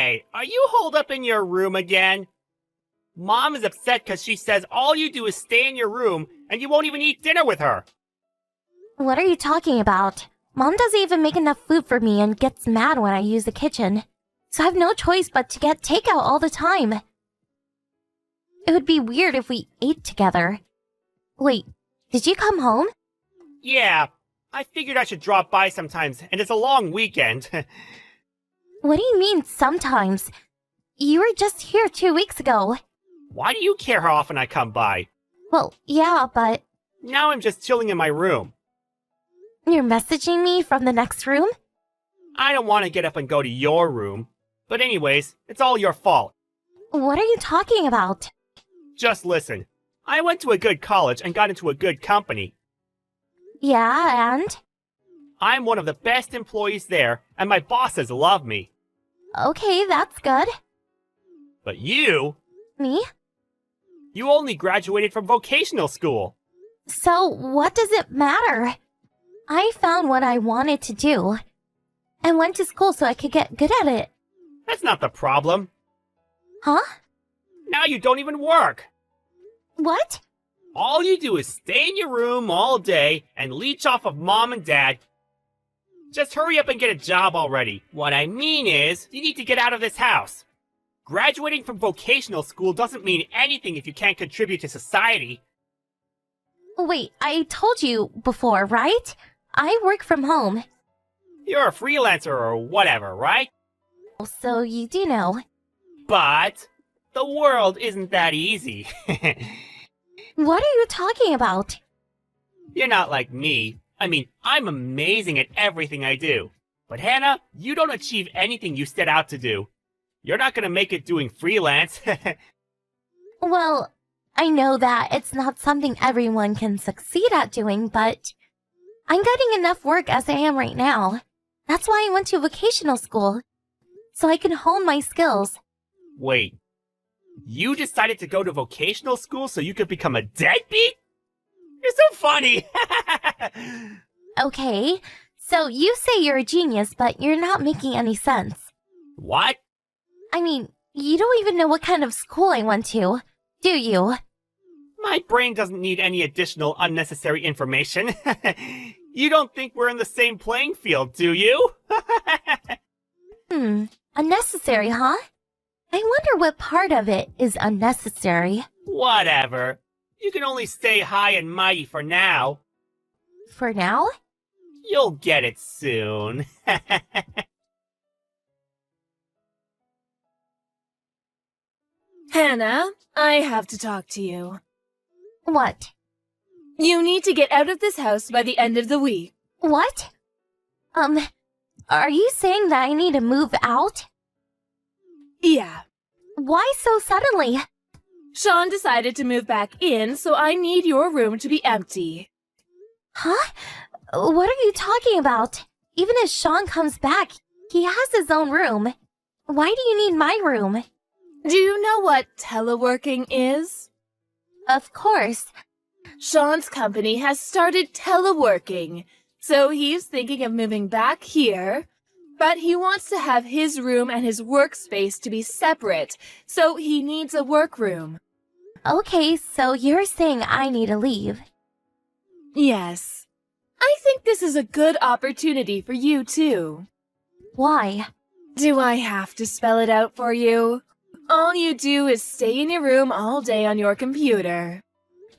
Hey, are you holed up in your room again? Mom is upset because she says all you do is stay in your room and you won't even eat dinner with her. What are you talking about? Mom doesn't even make enough food for me and gets mad when I use the kitchen. So I have no choice but to get takeout all the time. It would be weird if we ate together. Wait, did you come home? Yeah, I figured I should drop by sometimes, and it's a long weekend. What do you mean, sometimes? You were just here 2 weeks ago. Why do you care how often I come by? Well, yeah, but... Now I'm just chilling in my room. You're messaging me from the next room? I don't want to get up and go to your room. But anyways, it's all your fault. What are you talking about? Just listen. I went to a good college and got into a good company. Yeah, and? I'm one of the best employees there, and my bosses love me. Okay, that's good. But you? Me? You only graduated from vocational school. So, what does it matter? I found what I wanted to do, and went to school so I could get good at it. That's not the problem. Huh? Now you don't even work. What? All you do is stay in your room all day and leech off of mom and dad. Just hurry up and get a job already. What I mean is, you need to get out of this house. Graduating from vocational school doesn't mean anything if you can't contribute to society. Wait, I told you before, right? I work from home. You're a freelancer or whatever, right? So you do know. But the world isn't that easy. What are you talking about? You're not like me. I mean, I'm amazing at everything I do. But Hannah, you don't achieve anything you set out to do. You're not gonna make it doing freelance. Well, I know that it's not something everyone can succeed at doing, but I'm getting enough work as I am right now. That's why I went to vocational school, so I can hone my skills. Wait, you decided to go to vocational school so you could become a deadbeat? You're so funny! Okay, so you say you're a genius, but you're not making any sense. What? I mean, you don't even know what kind of school I went to, do you? My brain doesn't need any additional unnecessary information. You don't think we're in the same playing field, do you? Unnecessary, huh? I wonder what part of it is unnecessary. Whatever. You can only stay high and mighty for now. For now? You'll get it soon. Hannah, I have to talk to you. What? You need to get out of this house by the end of the week. What? Are you saying that I need to move out? Yeah. Why so suddenly? Sean decided to move back in, so I need your room to be empty. Huh? What are you talking about? Even if Sean comes back, he has his own room. Why do you need my room? Do you know what teleworking is? Of course. Sean's company has started teleworking, so he's thinking of moving back here, but he wants to have his room and his workspace to be separate, so he needs a workroom. Okay, so you're saying I need to leave. Yes. I think this is a good opportunity for you, too. Why? Do I have to spell it out for you? All you do is stay in your room all day on your computer.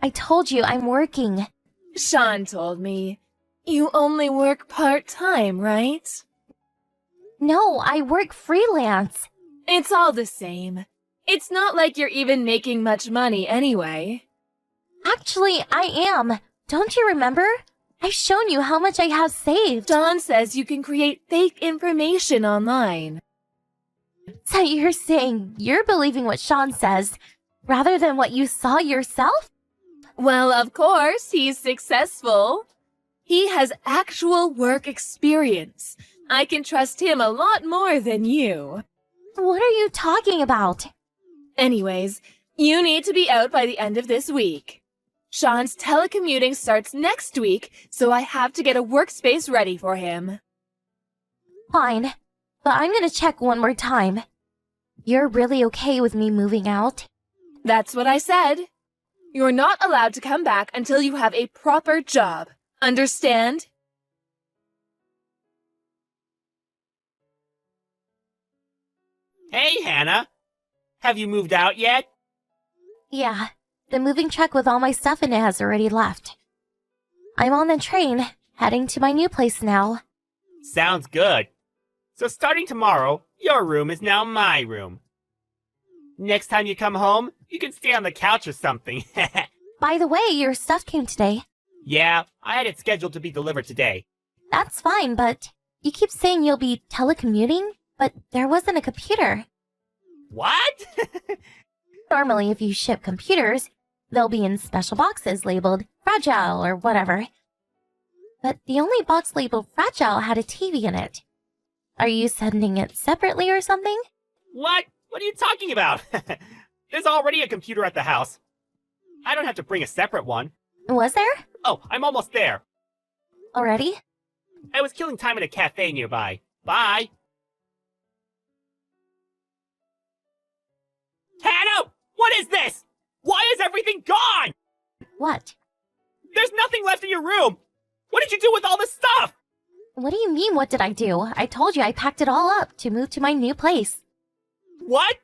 I told you I'm working. Sean told me. You only work part-time, right? No, I work freelance. It's all the same. It's not like you're even making much money anyway. Actually, I am. Don't you remember? I've shown you how much I have saved. Don says you can create fake information online. So you're saying you're believing what Sean says, rather than what you saw yourself? Well, of course, he's successful. He has actual work experience. I can trust him a lot more than you. What are you talking about? Anyways, you need to be out by the end of this week. Sean's telecommuting starts next week, so I have to get a workspace ready for him. Fine, but I'm gonna check one more time. You're really okay with me moving out? That's what I said. You're not allowed to come back until you have a proper job. Understand? Hey, Hannah. Have you moved out yet? Yeah, the moving truck with all my stuff in it has already left. I'm on the train, heading to my new place now. Sounds good. So starting tomorrow, your room is now my room. Next time you come home, you can stay on the couch or something. By the way, your stuff came today. Yeah, I had it scheduled to be delivered today. That's fine, but you keep saying you'll be telecommuting, but there wasn't a computer. What? Normally, if you ship computers, they'll be in special boxes labeled fragile or whatever. But the only box labeled fragile had a TV in it. Are you sending it separately or something? What? What are you talking about? There's already a computer at the house. I don't have to bring a separate one. Was there? Oh, I'm almost there. Already? I was killing time at a cafe nearby. Bye. Hannah! What is this? Why is everything gone? What? There's nothing left in your room. What did you do with all this stuff? What do you mean, what did I do? I told you I packed it all up to move to my new place. What?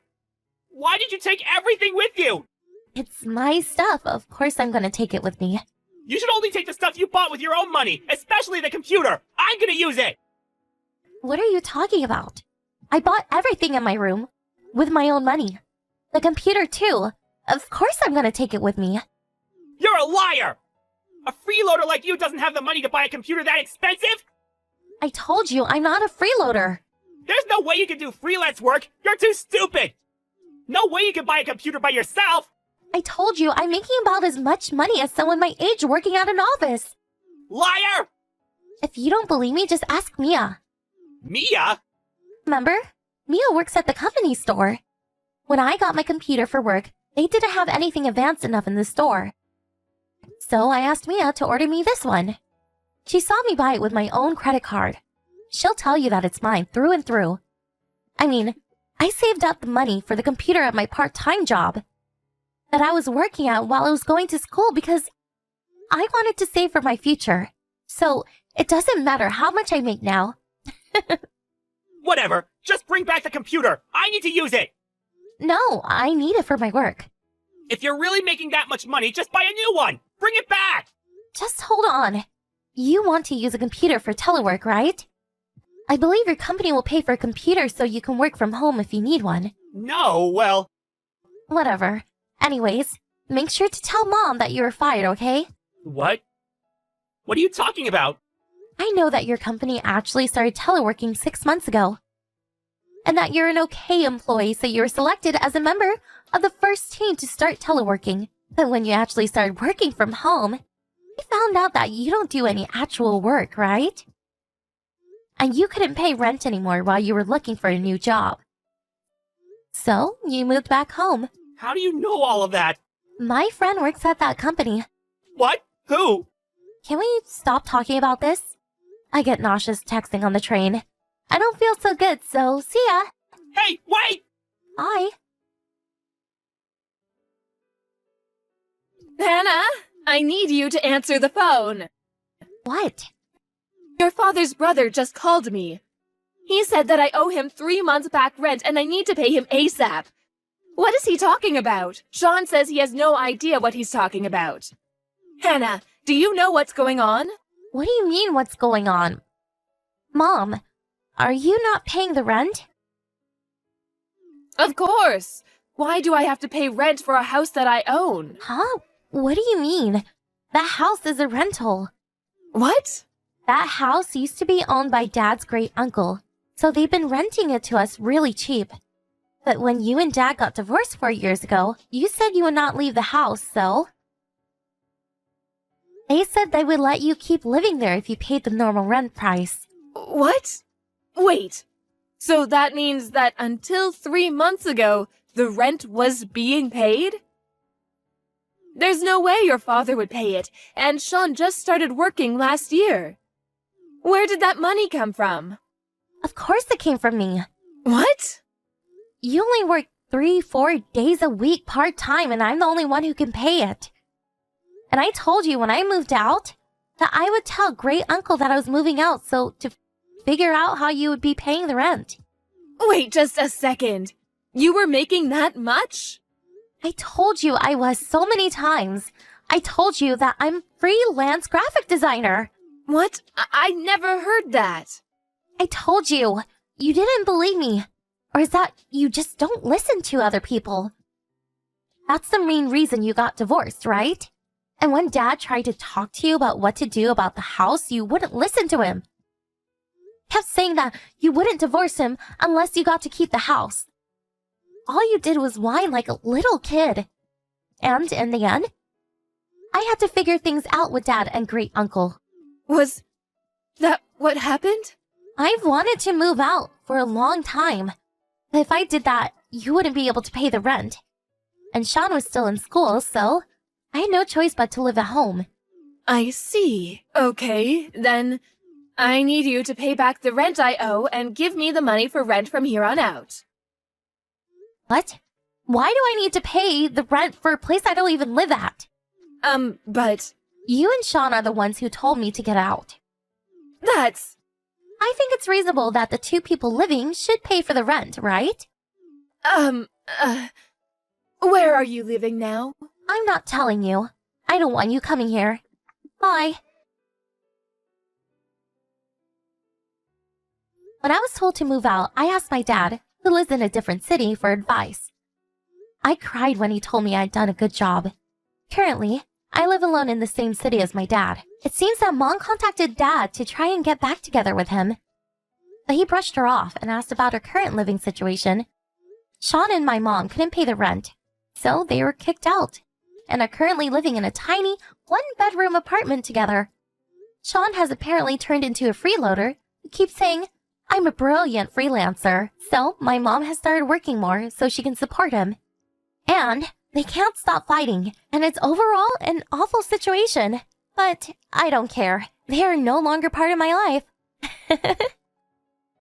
Why did you take everything with you? It's my stuff. Of course I'm gonna take it with me. You should only take the stuff you bought with your own money, especially the computer. I'm gonna use it. What are you talking about? I bought everything in my room with my own money. The computer, too. Of course I'm gonna take it with me. You're a liar! A freeloader like you doesn't have the money to buy a computer that expensive? I told you I'm not a freeloader. There's no way you can do freelance work. You're too stupid. No way you can buy a computer by yourself. I told you I'm making about as much money as someone my age working at an office. Liar! If you don't believe me, just ask Mia. Mia? Remember? Mia works at the company store. When I got my computer for work, they didn't have anything advanced enough in the store. So I asked Mia to order me this one. She saw me buy it with my own credit card. She'll tell you that it's mine through and through. I mean, I saved up the money for the computer at my part-time job that I was working at while I was going to school because I wanted to save for my future. So it doesn't matter how much I make now. Whatever. Just bring back the computer. I need to use it. No, I need it for my work. If you're really making that much money, just buy a new one. Bring it back. Just hold on. You want to use a computer for telework, right? I believe your company will pay for a computer so you can work from home if you need one. No, well... Whatever. Anyways, make sure to tell Mom that you were fired, okay? What? What are you talking about? I know that your company actually started teleworking 6 months ago. And that you're an okay employee, so you were selected as a member of the first team to start teleworking. But when you actually started working from home, you found out that you don't do any actual work, right? And you couldn't pay rent anymore while you were looking for a new job. So, you moved back home. How do you know all of that? My friend works at that company. What? Who? Can we stop talking about this? I get nauseous texting on the train. I don't feel so good, so see ya. Hey, wait! Bye. Hannah, I need you to answer the phone. What? Your father's brother just called me. He said that I owe him 3 months back rent and I need to pay him ASAP. What is he talking about? Sean says he has no idea what he's talking about. Hannah, do you know what's going on? What do you mean what's going on? Mom, are you not paying the rent? Of course. Why do I have to pay rent for a house that I own? Huh? What do you mean? That house is a rental. What? That house used to be owned by Dad's great uncle, so they've been renting it to us really cheap. But when you and Dad got divorced 4 years ago, you said you would not leave the house, so... They said they would let you keep living there if you paid the normal rent price. What? Wait. So that means that until 3 months ago, the rent was being paid? There's no way your father would pay it, and Sean just started working last year. Where did that money come from? Of course it came from me. What? you only work 3-4 days a week part-time and I'm the only one who can pay it. And I told you when I moved out that I would tell great uncle that I was moving out so to figure out how you would be paying the rent. Wait just a second. You were making that much? I told you I was so many times. I told you that I'm freelance graphic designer. What? I never heard that. I told you. You didn't believe me. Or is that you just don't listen to other people? That's the main reason you got divorced, right? And when Dad tried to talk to you about what to do about the house, you wouldn't listen to him. Kept saying that you wouldn't divorce him unless you got to keep the house. All you did was whine like a little kid. And in the end, I had to figure things out with Dad and great uncle. Was that what happened? I've wanted to move out for a long time. If I did that, you wouldn't be able to pay the rent. And Sean was still in school, so I had no choice but to live at home. I see. Okay, then I need you to pay back the rent I owe and give me the money for rent from here on out. What? Why do I need to pay the rent for a place I don't even live at? But You and Sean are the ones who told me to get out. that's... I think it's reasonable that the two people living should pay for the rent, right? Where are you living now? I'm not telling you. I don't want you coming here. Bye. When I was told to move out, I asked my dad, who lives in a different city, for advice. I cried when he told me I'd done a good job. Currently, I live alone in the same city as my dad. It seems that Mom contacted Dad to try and get back together with him. But he brushed her off and asked about her current living situation. Sean and my mom couldn't pay the rent, so they were kicked out, and are currently living in a tiny, one-bedroom apartment together. Sean has apparently turned into a freeloader who keeps saying, I'm a brilliant freelancer, so my mom has started working more so she can support him. And they can't stop fighting, and it's overall an awful situation. But I don't care. They are no longer part of my life.